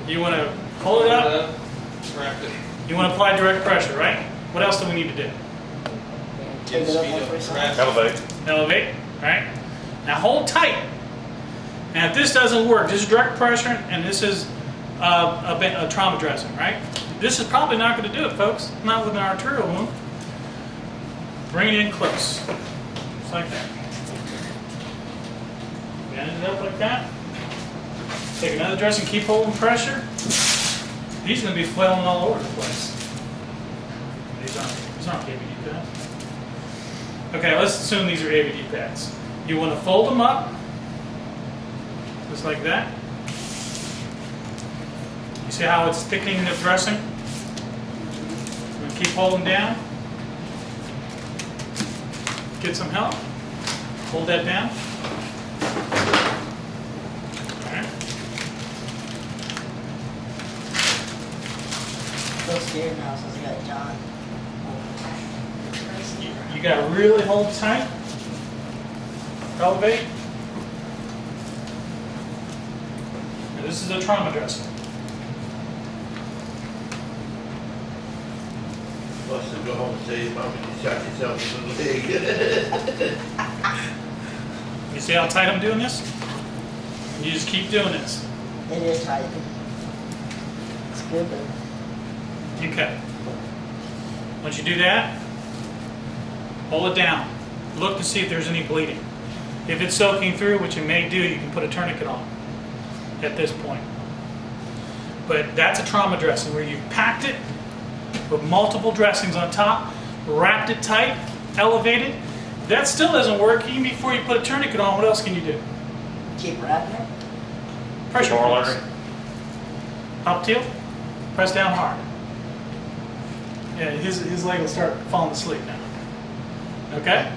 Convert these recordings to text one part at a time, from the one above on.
You want to hold it up. Wrap it. You want to apply direct pressure, right? What else do we need to do? Get the speed up. Wrap it. Elevate. Elevate, right? Now hold tight. And if this doesn't work, this is direct pressure and this is a trauma dressing, right? This is probably not going to do it, folks. Not with an arterial wound. Bring it in close. Just like that. Bend it up like that. Take another dressing, keep holding pressure. These are going to be flailing all over the place. These aren't ABD pads. Okay, let's assume these are ABD pads. You want to fold them up, just like that. You see how it's thickening the dressing? I'm going to keep holding down. Get some help. Hold that down. All right. So scared now since I got John. You got to really hold tight. Elevate. Now, this is a trauma dressing. Must have go home and say, Mom, you shot yourself in the leg. You see how tight I'm doing this? And you just keep doing this. It is tight. It's good, but Okay. Once you do that, hold it down. Look to see if there's any bleeding. If it's soaking through, which it may do, you can put a tourniquet on at this point. But that's a trauma dressing where you've packed it with multiple dressings on top, wrapped it tight, elevated. If that still doesn't work, even before you put a tourniquet on, what else can you do? keep wrapping it. Pressure More points. Up tilt, press down hard. Yeah, his leg will start falling asleep now. Okay?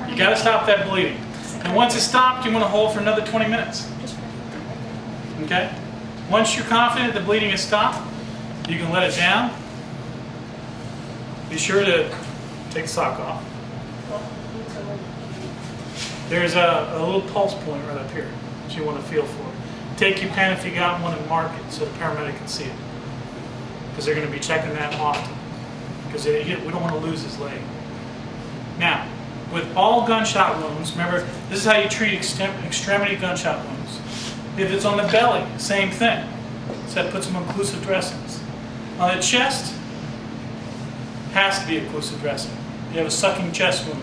You got to stop that bleeding. And once it's stopped, you want to hold for another 20 minutes. Okay? Once you're confident the bleeding has stopped, you can let it down. Be sure to take the sock off. There's a little pulse point right up here that you want to feel for. Take your pen if you got one and mark it so the paramedic can see it. Because they're going to be checking that often. Because we don't want to lose his leg. Now, with all gunshot wounds, remember, this is how you treat extremity gunshot wounds. If it's on the belly, same thing. So that puts some occlusive dressings. On the chest, has to be occlusive dressing. You have a sucking chest wound.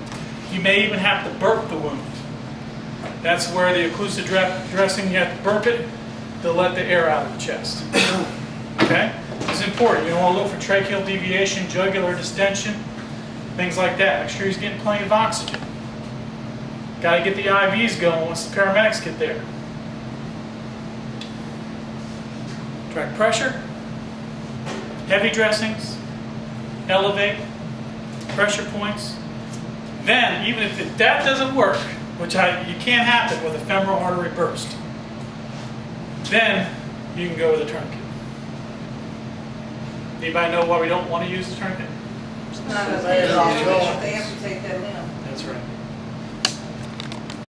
You may even have to burp the wound. That's where the occlusive dressing, you have to burp it to let the air out of the chest. Okay? It's important. You don't want to look for tracheal deviation, jugular distension, things like that. Make sure he's getting plenty of oxygen. Got to get the IVs going once the paramedics get there. Direct pressure, heavy dressings, elevate, pressure points. Then, even if that doesn't work, which you can't happen with a femoral artery burst, then you can go with a tourniquet. Anybody know why we don't want to use the tourniquet? Not because they amputate that limb. That's right.